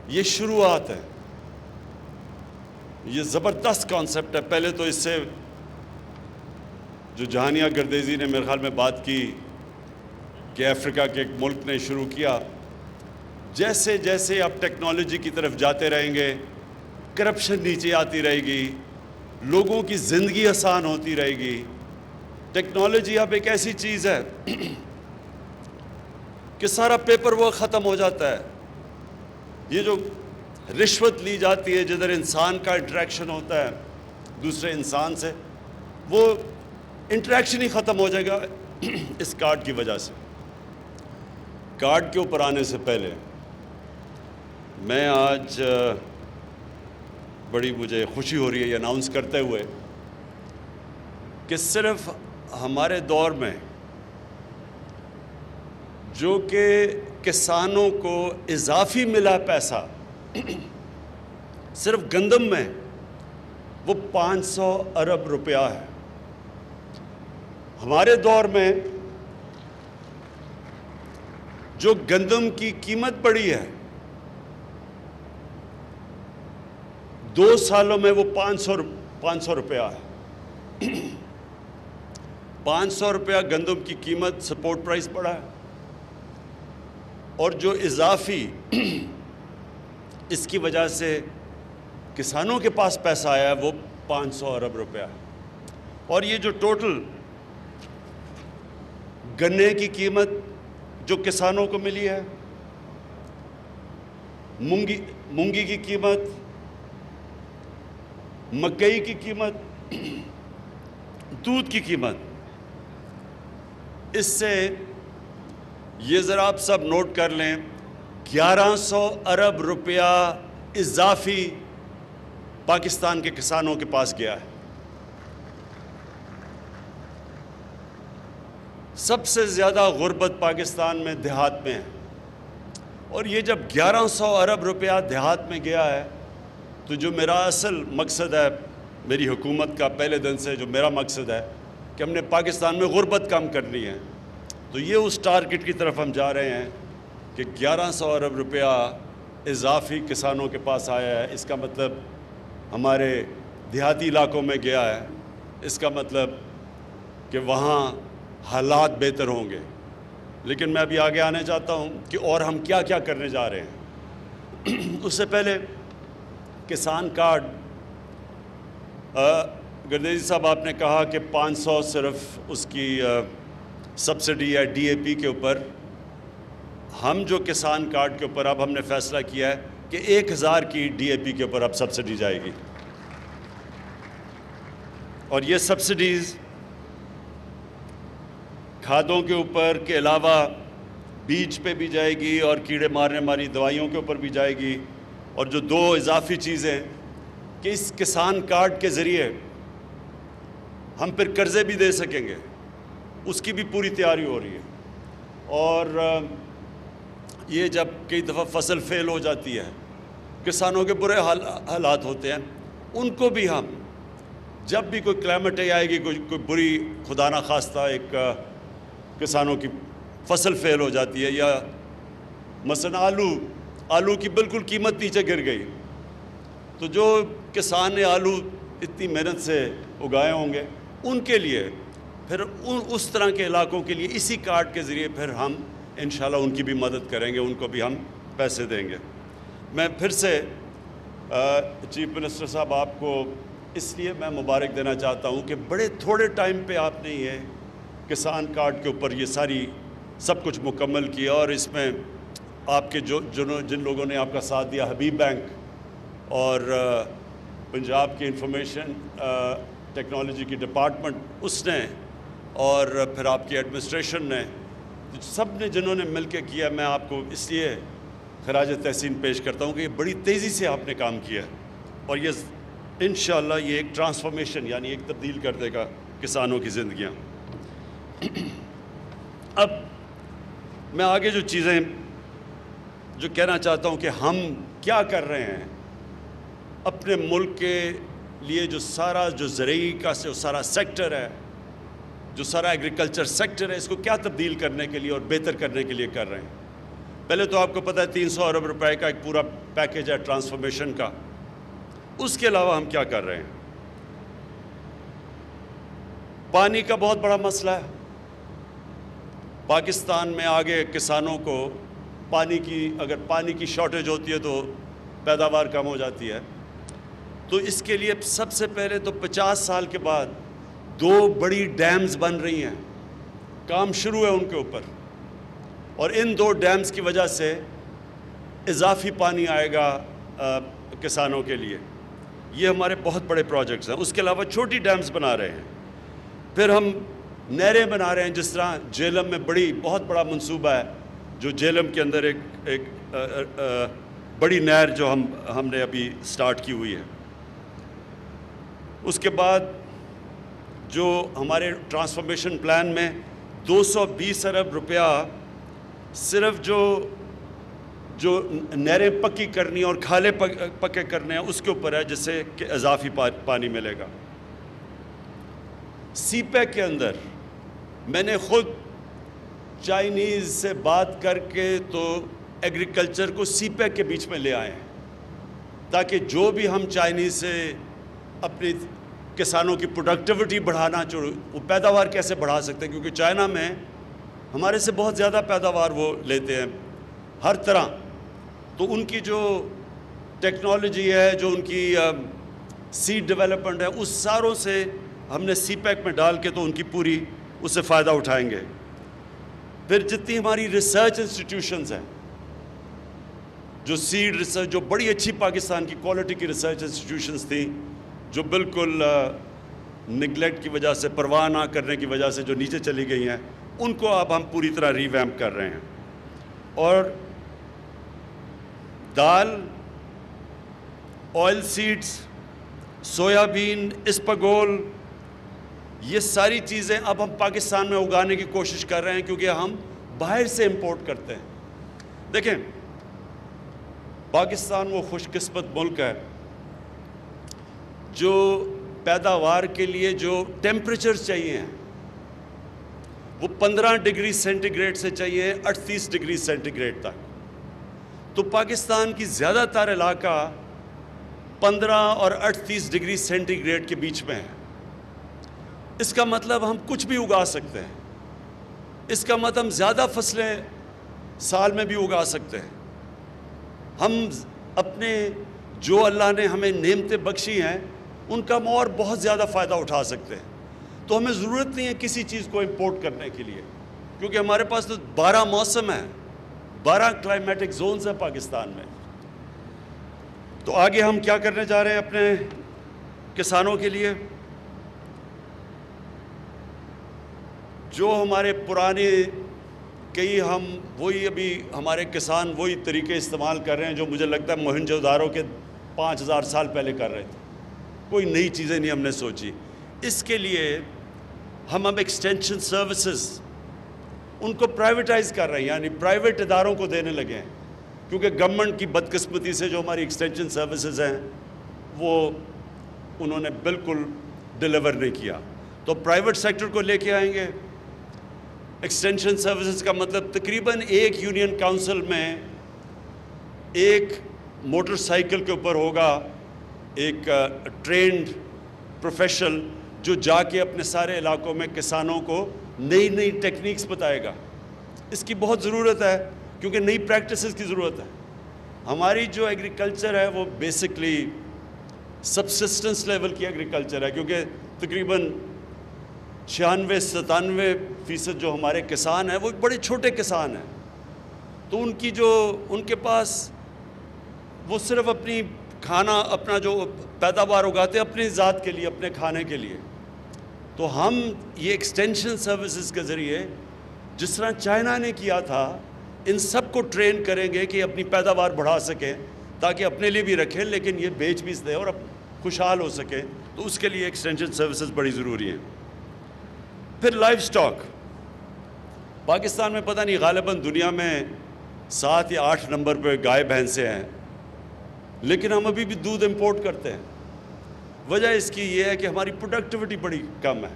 یہ شروعات ہے، یہ زبردست کانسیپٹ ہے۔ پہلے تو اس سے جو جہانیہ گردیزی نے میرے خیال میں بات کی کہ افریقہ کے ایک ملک نے شروع کیا، جیسے جیسے آپ ٹیکنالوجی کی طرف جاتے رہیں گے، کرپشن نیچے آتی رہے گی، لوگوں کی زندگی آسان ہوتی رہے گی۔ ٹیکنالوجی اب ایک ایسی چیز ہے کہ سارا پیپر ورک ختم ہو جاتا ہے۔ یہ جو رشوت لی جاتی ہے، جدھر انسان کا انٹریکشن ہوتا ہے دوسرے انسان سے، وہ انٹریکشن ہی ختم ہو جائے گا اس کارڈ کی وجہ سے۔ کارڈ کے اوپر آنے سے پہلے میں آج بڑی مجھے خوشی ہو رہی ہے یہ اناؤنس کرتے ہوئے کہ صرف ہمارے دور میں جو کہ کسانوں کو اضافی ملا پیسہ صرف گندم میں وہ 500 ارب روپیہ ہے۔ ہمارے دور میں جو گندم کی قیمت بڑھی ہے 2 سالوں میں وہ 500 روپیہ ہے۔ 500 روپیہ گندم کی قیمت سپورٹ پرائس بڑھا ہے، اور جو اضافی اس کی وجہ سے کسانوں کے پاس پیسہ آیا ہے وہ 500 ارب روپیہ ہے۔ اور یہ جو ٹوٹل گنے کی قیمت جو کسانوں کو ملی ہے، مونگی کی قیمت، مکئی کی قیمت، دودھ کی قیمت، اس سے یہ ذرا آپ سب نوٹ کر لیں، 1100 ارب روپیہ اضافی پاکستان کے کسانوں کے پاس گیا ہے۔ سب سے زیادہ غربت پاکستان میں دیہات میں ہے، اور یہ جب 1100 ارب روپیہ دیہات میں گیا ہے تو جو میرا اصل مقصد ہے میری حکومت کا پہلے دن سے، جو میرا مقصد ہے کہ ہم نے پاکستان میں غربت کم کرنی ہے، تو یہ اس ٹارگٹ کی طرف ہم جا رہے ہیں کہ 1100 ارب روپیہ اضافی کسانوں کے پاس آیا ہے۔ اس کا مطلب ہمارے دیہاتی علاقوں میں گیا ہے، اس کا مطلب کہ وہاں حالات بہتر ہوں گے۔ لیکن میں ابھی آگے آنے چاہتا ہوں کہ اور ہم کیا کیا کرنے جا رہے ہیں۔ اس سے پہلے کسان کارڈ، گردیزی صاحب آپ نے کہا کہ 500 صرف اس کی سبسڈی ہے ڈی اے پی کے اوپر۔ ہم جو کسان کارڈ کے اوپر اب ہم نے فیصلہ کیا ہے کہ 1000 کی ڈی اے پی کے اوپر اب سبسڈی جائے گی، اور یہ سبسڈیز کھادوں کے اوپر کے علاوہ بیج پہ بھی جائے گی اور کیڑے مارنے والی دوائیوں کے اوپر بھی جائے گی، اور جو 2 اضافی چیزیں کہ اس کسان کارڈ کے ذریعے ہم پھر قرضے بھی دے سکیں گے، اس کی بھی پوری تیاری ہو رہی ہے۔ اور یہ جب کئی دفعہ فصل فیل ہو جاتی ہے، کسانوں کے برے حالات ہوتے ہیں، ان کو بھی ہم جب بھی کوئی کلائمیٹ آئے گی، کوئی بری خدا نخواستہ ایک کسانوں کی فصل فیل ہو جاتی ہے، یا مثلا آلو کی بالکل قیمت نیچے گر گئی، تو جو کسان نے آلو اتنی محنت سے اگائے ہوں گے ان کے لیے پھر اس طرح کے علاقوں کے لیے اسی کارڈ کے ذریعے پھر ہم انشاءاللہ ان کی بھی مدد کریں گے، ان کو بھی ہم پیسے دیں گے۔ میں پھر سے چیف منسٹر صاحب آپ کو اس لیے میں مبارک دینا چاہتا ہوں کہ بڑے تھوڑے ٹائم پہ آپ نے یہ کسان کارڈ کے اوپر یہ سب کچھ مکمل کیا، اور اس میں آپ کے جن لوگوں نے آپ کا ساتھ دیا، حبیب بینک اور پنجاب کی انفارمیشن ٹیکنالوجی کی ڈپارٹمنٹ اس نے، اور پھر آپ کی ایڈمنسٹریشن نے، سب نے جنہوں نے مل کے کیا، میں آپ کو اس لیے خراج تحسین پیش کرتا ہوں کہ یہ بڑی تیزی سے آپ نے کام کیا، اور یہ انشاءاللہ یہ ایک ٹرانسفارمیشن یعنی ایک تبدیل کر دے گا کسانوں کی زندگیاں۔ اب میں آگے جو چیزیں جو کہنا چاہتا ہوں کہ ہم کیا کر رہے ہیں اپنے ملک کے لیے، جو زرعی کا سارا سیکٹر ہے، جو سارا ایگریکلچر سیکٹر ہے، اس کو کیا تبدیل کرنے کے لیے اور بہتر کرنے کے لیے کر رہے ہیں۔ پہلے تو آپ کو پتہ ہے 300 ارب روپے کا ایک پورا پیکیج ہے ٹرانسفارمیشن کا. اس کے علاوہ ہم کیا کر رہے ہیں؟ پانی کا بہت بڑا مسئلہ ہے. پاکستان میں آگے کسانوں کو اگر پانی کی شارٹیج ہوتی ہے تو پیداوار کم ہو جاتی ہے. تو اس کے لیے سب سے پہلے تو 50 سال کے بعد 2 بڑی ڈیمز بن رہی ہیں. کام شروع ہے ان کے اوپر, اور ان 2 ڈیمز کی وجہ سے اضافی پانی آئے گا کسانوں کے لیے. یہ ہمارے بہت بڑے پروجیکٹس ہیں. اس کے علاوہ چھوٹی ڈیمز بنا رہے ہیں. پھر ہم نہریں بنا رہے ہیں, جس طرح جہلم میں بہت بڑا منصوبہ ہے, جو جہلم کے اندر ایک بڑی نہر جو ہم نے ابھی سٹارٹ کی ہوئی ہے. اس کے بعد جو ہمارے ٹرانسفارمیشن پلان میں 220 ارب روپیہ صرف جو نہریں پکی کرنی اور کھالے پکے کرنے ہیں اس کے اوپر ہے, جس سے کہ اضافی پانی ملے گا. سی پیک کے اندر میں نے خود چائنیز سے بات کر کے تو ایگریکلچر کو سی پیک کے بیچ میں لے آئے ہیں, تاکہ جو بھی ہم چائنیز سے اپنی کسانوں کی پروڈکٹیوٹی بڑھانا وہ پیداوار کیسے بڑھا سکتے ہیں, کیونکہ چائنا میں ہمارے سے بہت زیادہ پیداوار وہ لیتے ہیں ہر طرح. تو ان کی جو ٹیکنالوجی ہے, جو ان کی سیڈ ڈیولپمنٹ ہے, اس ساروں سے ہم نے سی پیک میں ڈال کے تو ان کی پوری اس سے فائدہ اٹھائیں گے. پھر جتنی ہماری ریسرچ انسٹیٹیوشنز ہیں, جو سیڈ ریسرچ, جو بڑی اچھی پاکستان کی کوالٹی کی ریسرچ انسٹیٹیوشنز تھیں, جو بالکل نگلیکٹ کی وجہ سے, پرواہ نہ کرنے کی وجہ سے جو نیچے چلی گئی ہیں, ان کو اب ہم پوری طرح ریویمپ کر رہے ہیں. اور دال, آئل سیڈز, سویابین, اسپاگول, یہ ساری چیزیں اب ہم پاکستان میں اگانے کی کوشش کر رہے ہیں, کیونکہ ہم باہر سے امپورٹ کرتے ہیں. دیکھیں, پاکستان وہ خوش قسمت ملک ہے جو پیداوار کے لیے جو ٹیمپریچر چاہیے ہیں وہ 15 ڈگری سینٹی گریڈ سے چاہیے 38 ڈگری سینٹی گریڈ تک. تو پاکستان کی زیادہ تر علاقہ 15 اور 38 ڈگری سینٹی گریڈ کے بیچ میں ہے. اس کا مطلب ہم کچھ بھی اگا سکتے ہیں. اس کا مطلب ہم زیادہ فصلیں سال میں بھی اگا سکتے ہیں. ہم اپنے جو اللہ نے ہمیں نعمتیں بخشی ہیں ان کا ہم اور بہت زیادہ فائدہ اٹھا سکتے ہیں. تو ہمیں ضرورت نہیں ہے کسی چیز کو امپورٹ کرنے کے لیے, کیونکہ ہمارے پاس تو 12 موسم ہیں, 12 کلائمیٹک زونز ہیں پاکستان میں. تو آگے ہم کیا کرنے جا رہے ہیں اپنے کسانوں کے لیے؟ جو ہمارے پرانے کئی ہم وہی ابھی ہمارے کسان وہی طریقے استعمال کر رہے ہیں جو مجھے لگتا ہے موہنجو دارو کے 5000 سال پہلے کر رہے تھے. کوئی نئی چیزیں نہیں ہم نے سوچی. اس کے لیے ہم اب ایکسٹینشن سروسز ان کو پرائیویٹائز کر رہے ہیں, یعنی پرائیویٹ اداروں کو دینے لگے ہیں, کیونکہ گورنمنٹ کی بدقسمتی سے جو ہماری ایکسٹینشن سروسز ہیں وہ انہوں نے بالکل ڈیلیور نہیں کیا. تو پرائیویٹ سیکٹر کو لے کے آئیں گے. ایکسٹینشن سروسز کا مطلب تقریباً ایک یونین کاؤنسل میں ایک موٹر سائیکل کے اوپر ہوگا ایک ٹرینڈ پروفیشنل جو جا کے اپنے سارے علاقوں میں کسانوں کو نئی نئی ٹیکنیکس بتائے گا. اس کی بہت ضرورت ہے, کیونکہ نئی پریکٹسز کی ضرورت ہے. ہماری جو ایگریکلچر ہے وہ بیسکلی سبسسٹنس لیول کی ایگریکلچر ہے, کیونکہ تقریباً 96-97% جو ہمارے کسان ہیں وہ بڑے چھوٹے کسان ہیں. تو ان کے پاس وہ صرف اپنی اپنا جو پیداوار اگاتے ہیں اپنی ذات کے لیے, اپنے کھانے کے لیے. تو ہم یہ ایکسٹینشن سروسز کے ذریعے جس طرح چائنا نے کیا تھا ان سب کو ٹرین کریں گے کہ اپنی پیداوار بڑھا سکیں, تاکہ اپنے لیے بھی رکھیں لیکن یہ بیچ بھی دیں اور خوشحال ہو سکیں. تو اس کے لیے ایکسٹینشن سروسز بڑی ضروری ہیں. پھر لائف سٹاک. پاکستان میں پتہ نہیں غالباً دنیا میں 7 یا 8 نمبر پہ گائے بھینسیں ہیں, لیکن ہم ابھی بھی دودھ امپورٹ کرتے ہیں. وجہ اس کی یہ ہے کہ ہماری پروڈکٹیوٹی بڑی کم ہے.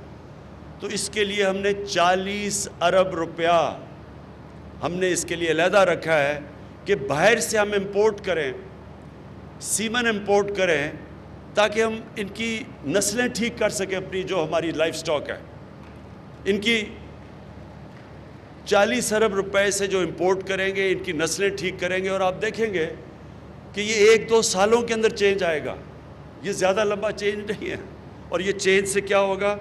تو اس کے لیے ہم نے 40 ارب روپیہ ہم نے اس کے لیے علیحدہ رکھا ہے کہ باہر سے ہم امپورٹ کریں، سیمن امپورٹ کریں، تاکہ ہم ان کی نسلیں ٹھیک کر سکیں، اپنی جو ہماری لائف سٹاک ہے ان کی 40 ارب روپے سے جو امپورٹ کریں گے، ان کی نسلیں ٹھیک کریں گے، اور آپ دیکھیں گے کہ یہ 1-2 سالوں کے اندر چینج آئے گا، یہ زیادہ لمبا چینج نہیں ہے۔ اور یہ چینج سے کیا ہوگا؟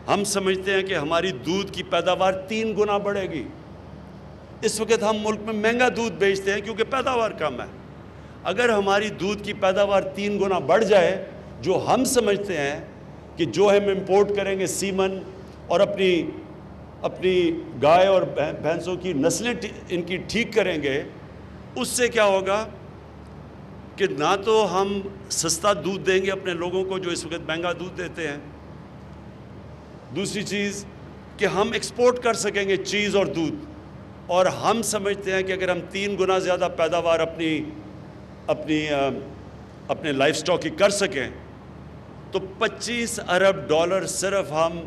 ہم سمجھتے ہیں کہ ہماری دودھ کی پیداوار 3 گنا بڑھے گی۔ اس وقت ہم ملک میں مہنگا دودھ بیچتے ہیں کیونکہ پیداوار کم ہے۔ اگر ہماری دودھ کی پیداوار 3 گنا بڑھ جائے، جو ہم سمجھتے ہیں کہ جو ہم امپورٹ کریں گے سیمن، اور اپنی گائے اور بھینسوں کی نسلیں ان کی ٹھیک کریں گے، اس سے کیا ہوگا کہ نہ تو ہم سستا دودھ دیں گے اپنے لوگوں کو جو اس وقت مہنگا دودھ دیتے ہیں، دوسری چیز کہ ہم ایکسپورٹ کر سکیں گے چیز اور دودھ، اور ہم سمجھتے ہیں کہ اگر ہم 3 گنا زیادہ پیداوار اپنے لائف سٹاک کی کر سکیں تو $25 ارب صرف ہم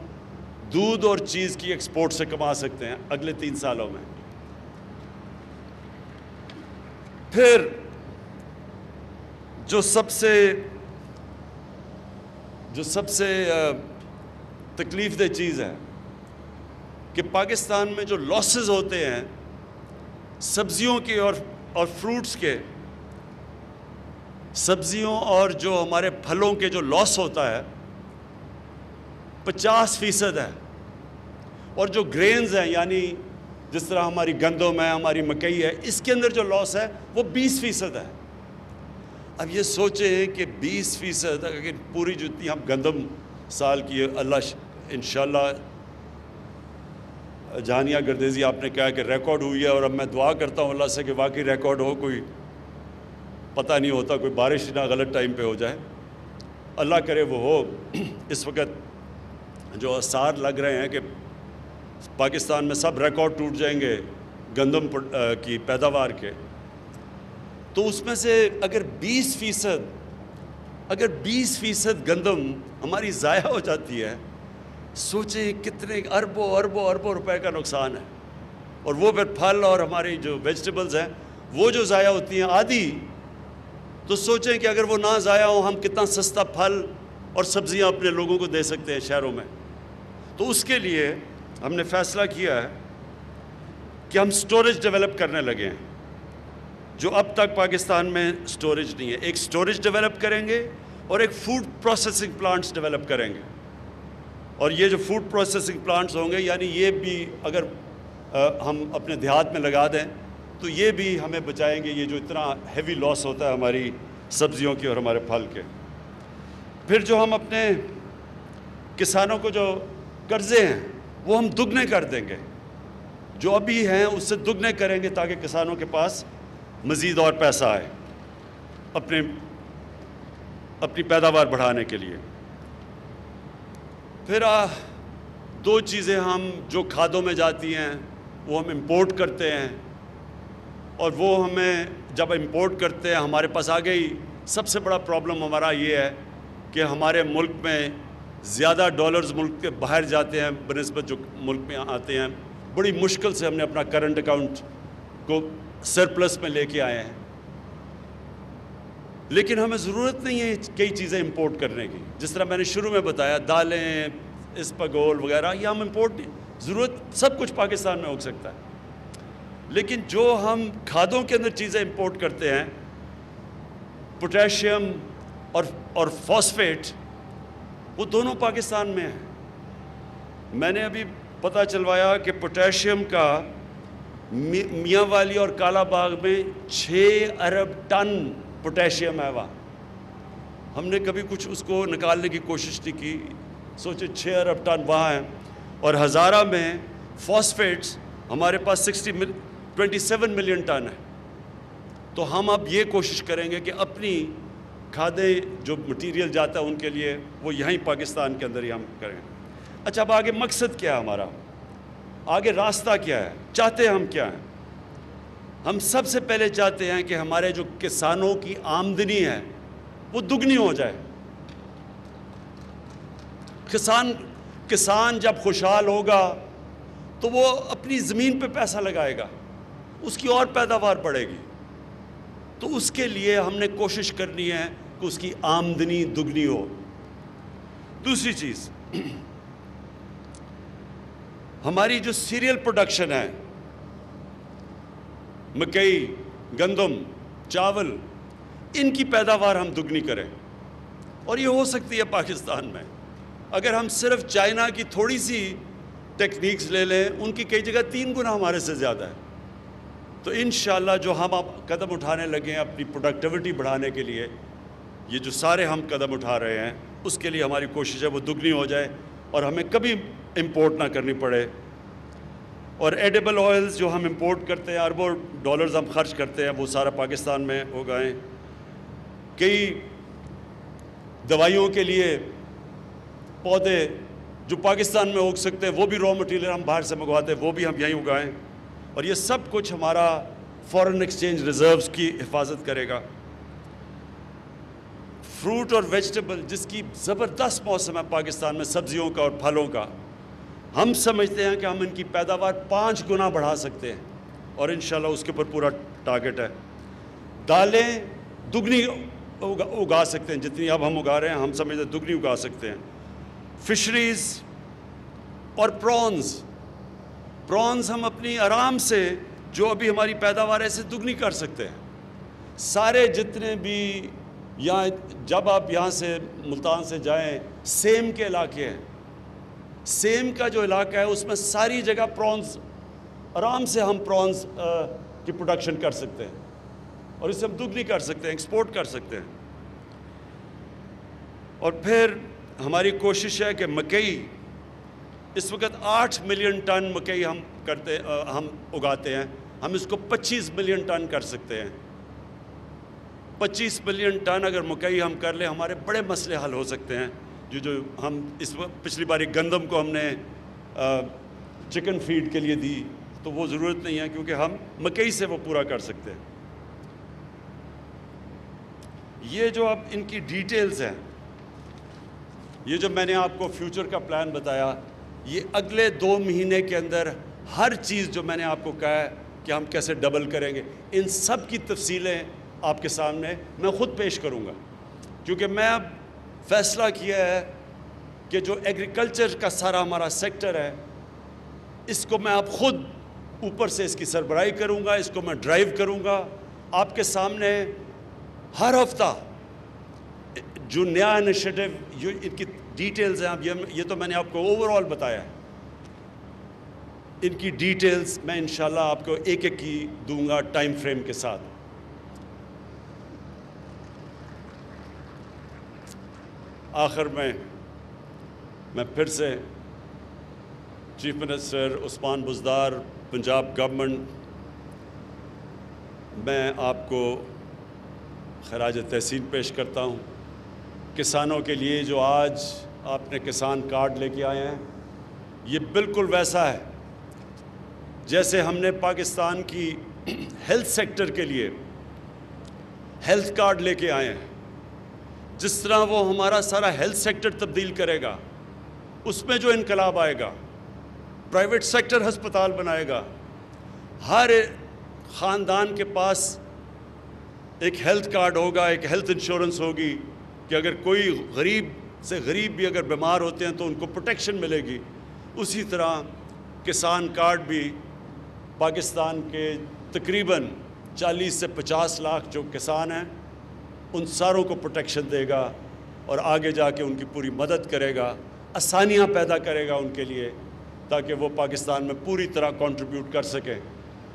دودھ اور چیز کی ایکسپورٹ سے کما سکتے ہیں اگلے 3 سالوں میں۔ پھر جو سب سے تکلیف دہ چیز ہے کہ پاکستان میں جو لاسز ہوتے ہیں سبزیوں کے اور فروٹس کے، سبزیوں اور جو ہمارے پھلوں کے جو لاس ہوتا ہے 50% ہے، اور جو گرینز ہیں یعنی جس طرح ہماری گندم ہے، ہماری مکئی ہے، اس کے اندر جو لاس ہے وہ 20% ہے۔ اب یہ سوچیں کہ 20% اگر پوری جتنی ہم گندم سال کی، اللہ انشاءاللہ جہانیہ گردیزی آپ نے کہا کہ ریکارڈ ہوئی ہے، اور اب میں دعا کرتا ہوں اللہ سے کہ واقعی ریکارڈ ہو، کوئی پتہ نہیں ہوتا، کوئی بارش نہ غلط ٹائم پہ ہو جائے، اللہ کرے وہ ہو۔ اس وقت جو آثار لگ رہے ہیں کہ پاکستان میں سب ریکارڈ ٹوٹ جائیں گے گندم کی پیداوار کے، تو اس میں سے اگر 20% گندم ہماری ضائع ہو جاتی ہے، سوچیں کتنے اربوں روپے کا نقصان ہے۔ اور وہ پھر پھل اور ہماری جو ویجیٹیبلز ہیں وہ جو ضائع ہوتی ہیں آدھی، تو سوچیں کہ اگر وہ نہ ضائع ہوں ہم کتنا سستا پھل اور سبزیاں اپنے لوگوں کو دے سکتے ہیں شہروں میں۔ تو اس کے لیے ہم نے فیصلہ کیا ہے کہ ہم سٹوریج ڈیولپ کرنے لگے ہیں، جو اب تک پاکستان میں سٹوریج نہیں ہے۔ ایک سٹوریج ڈیولپ کریں گے اور ایک فوڈ پروسیسنگ پلانٹس ڈیولپ کریں گے، اور یہ جو فوڈ پروسیسنگ پلانٹس ہوں گے یعنی یہ بھی اگر ہم اپنے دیہات میں لگا دیں تو یہ بھی ہمیں بچائیں گے یہ جو اتنا ہیوی لاس ہوتا ہے ہماری سبزیوں کی اور ہمارے پھل کے۔ پھر جو ہم اپنے کسانوں کو جو قرضے ہیں وہ ہم دگنے کر دیں گے، جو ابھی ہیں اس سے دگنے کریں گے تاکہ کسانوں کے پاس مزید اور پیسہ آئے اپنی پیداوار بڑھانے کے لیے۔ پھر 2 چیزیں ہم جو کھادوں میں جاتی ہیں وہ ہم امپورٹ کرتے ہیں، اور وہ ہمیں جب امپورٹ کرتے ہیں ہمارے پاس آ گئی، سب سے بڑا پرابلم ہمارا یہ ہے کہ ہمارے ملک میں زیادہ ڈالرز ملک کے باہر جاتے ہیں بنسبت جو ملک میں آتے ہیں۔ بڑی مشکل سے ہم نے اپنا کرنٹ اکاؤنٹ کو سرپلس میں لے کے آئے ہیں، لیکن ہمیں ضرورت نہیں ہے کئی چیزیں امپورٹ کرنے کی۔ جس طرح میں نے شروع میں بتایا دالیں، اسپاگول وغیرہ، یہ ہم امپورٹ ضرورت سب کچھ پاکستان میں ہو سکتا ہے، لیکن جو ہم کھادوں کے اندر چیزیں امپورٹ کرتے ہیں پوٹیشیم اور فاسفیٹ، وہ دونوں پاکستان میں ہیں۔ میں نے ابھی پتہ چلوایا کہ پوٹیشیم کا میاں والی اور کالا باغ میں 6 ارب ٹن پوٹیشیم ہے وہاں۔ ہم نے کبھی کچھ اس کو نکالنے کی کوشش نہیں کی، سوچے 6 ارب ٹن وہاں ہیں۔ اور ہزارہ میں فاسفیٹس ہمارے پاس 27 ملین ٹن ہے۔ تو ہم اب یہ کوشش کریں گے کہ اپنی کھادیں جو مٹیریل جاتا ہے ان کے لیے وہ یہیں پاکستان کے اندر ہی ہم کریں۔ اچھا، اب آگے مقصد کیا ہے ہمارا، آگے راستہ کیا ہے، چاہتے ہم کیا ہیں؟ ہم سب سے پہلے چاہتے ہیں کہ ہمارے جو کسانوں کی آمدنی ہے وہ دگنی ہو جائے۔ کسان جب خوشحال ہوگا تو وہ اپنی زمین پہ پیسہ لگائے گا، اس کی اور پیداوار بڑھے گی. تو اس کے لیے ہم نے کوشش کرنی ہے کہ اس کی آمدنی دگنی ہو. دوسری چیز، ہماری جو سیریل پروڈکشن ہے، مکئی، گندم، چاول، ان کی پیداوار ہم دگنی کریں. اور یہ ہو سکتی ہے پاکستان میں. اگر ہم صرف چائنا کی تھوڑی سی ٹیکنیکس لے لیں، ان کی کئی جگہ 3 گنا ہمارے سے زیادہ ہے. تو انشاءاللہ جو ہم اب قدم اٹھانے لگے ہیں اپنی پروڈکٹیوٹی بڑھانے کے لیے، یہ جو سارے ہم قدم اٹھا رہے ہیں، اس کے لیے ہماری کوشش ہے وہ دگنی ہو جائے اور ہمیں کبھی امپورٹ نہ کرنی پڑے. اور ایڈیبل آئلز جو ہم امپورٹ کرتے ہیں، اربوں ڈالرز ہم خرچ کرتے ہیں، وہ سارا پاکستان میں اگائیں. کئی دوائیوں کے لیے پودے جو پاکستان میں اگ سکتے ہیں، وہ بھی را مٹیریل ہم باہر سے منگواتے ہیں، وہ بھی ہم یہیں اگائیں. اور یہ سب کچھ ہمارا فارن ایکسچینج ریزروز کی حفاظت کرے گا. فروٹ اور ویجیٹیبل جس کی زبردست موسم ہے پاکستان میں، سبزیوں کا اور پھلوں کا، ہم سمجھتے ہیں کہ ہم ان کی پیداوار 5 گنا بڑھا سکتے ہیں اور انشاءاللہ اس کے اوپر پورا ٹارگٹ ہے. دالیں دگنی اگا سکتے ہیں، جتنی اب ہم اگا رہے ہیں ہم سمجھتے ہیں دگنی اگا سکتے ہیں. فشریز اور پرونز ہم اپنی آرام سے جو ابھی ہماری پیداوار ہے اسے دگنی کر سکتے ہیں. سارے جتنے بھی جب آپ یہاں سے ملتان سے جائیں، سیم کے علاقے ہیں، سیم کا جو علاقہ ہے اس میں ساری جگہ پرونز، آرام سے ہم پرونز کی پروڈکشن کر سکتے ہیں اور اسے ہم دگنی کر سکتے ہیں، ایکسپورٹ کر سکتے ہیں. اور پھر ہماری کوشش ہے کہ مکئی، اس وقت 8 ملین ٹن مکئی ہم اگاتے ہیں، ہم اس کو 25 ملین ٹن کر سکتے ہیں. 25 ملین ٹن اگر مکئی ہم کر لیں، ہمارے بڑے مسئلے حل ہو سکتے ہیں. جو ہم اس وقت پچھلی باری گندم کو ہم نے چکن فیڈ کے لیے دی، تو وہ ضرورت نہیں ہے کیونکہ ہم مکئی سے وہ پورا کر سکتے ہیں. یہ جو اب ان کی ڈیٹیلز ہیں، یہ جو میں نے آپ کو فیوچر کا پلان بتایا، یہ اگلے 2 مہینے کے اندر ہر چیز جو میں نے آپ کو کہا ہے کہ ہم کیسے ڈبل کریں گے، ان سب کی تفصیلیں آپ کے سامنے میں خود پیش کروں گا. کیونکہ میں اب فیصلہ کیا ہے کہ جو ایگریکلچر کا سارا ہمارا سیکٹر ہے، اس کو میں اب خود اوپر سے اس کی سربراہی کروں گا، اس کو میں ڈرائیو کروں گا. آپ کے سامنے ہر ہفتہ جو نیا انیشیٹو، جو ان کی ڈیٹیلز ہیں، اب یہ تو میں نے آپ کو اوور آل بتایا ہے، ان کی ڈیٹیلز میں انشاءاللہ آپ کو ایک ایک کی دوں گا ٹائم فریم کے ساتھ. آخر میں پھر سے chief minister Usman Buzdar, Punjab government, میں آپ کو خراج تحسین پیش کرتا ہوں. کسانوں کے لیے جو آج آپ نے کسان کارڈ لے کے آئے ہیں، یہ بالکل ویسا ہے جیسے ہم نے پاکستان کی ہیلتھ سیکٹر کے لیے ہیلتھ کارڈ لے کے آئے ہیں. جس طرح وہ ہمارا سارا ہیلتھ سیکٹر تبدیل کرے گا، اس میں جو انقلاب آئے گا، پرائیویٹ سیکٹر ہسپتال بنائے گا، ہر خاندان کے پاس ایک ہیلتھ کارڈ ہوگا، ایک ہیلتھ انشورنس ہوگی کہ اگر کوئی غریب سے غریب بھی اگر بیمار ہوتے ہیں تو ان کو پروٹیکشن ملے گی. اسی طرح کسان کارڈ بھی پاکستان کے تقریباً 40 سے 50 لاکھ جو کسان ہیں، ان ساروں کو پروٹیکشن دے گا اور آگے جا کے ان کی پوری مدد کرے گا، آسانیاں پیدا کرے گا ان کے لیے، تاکہ وہ پاکستان میں پوری طرح کنٹریبیوٹ کر سکیں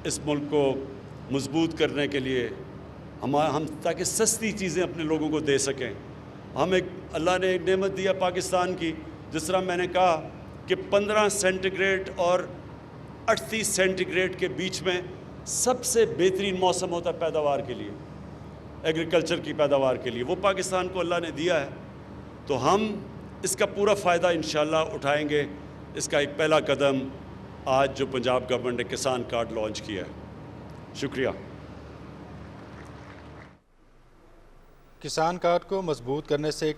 اس ملک کو مضبوط کرنے کے لیے. ہم تاکہ سستی چیزیں اپنے لوگوں کو دے سکیں. اللہ نے ایک نعمت دیا پاکستان کی، جس طرح میں نے کہا کہ 15 سینٹی گریڈ اور 38 سینٹی گریڈ کے بیچ میں سب سے بہترین موسم ہوتا ہے پیداوار کے لیے، ایگریکلچر کی پیداوار کے لیے. وہ پاکستان کو اللہ نے دیا ہے، تو ہم اس کا پورا فائدہ انشاءاللہ اٹھائیں گے. اس کا ایک پہلا قدم آج جو پنجاب گورنمنٹ نے کسان کارڈ لانچ کیا ہے. شکریہ. کسان کارڈ کو مضبوط کرنے سے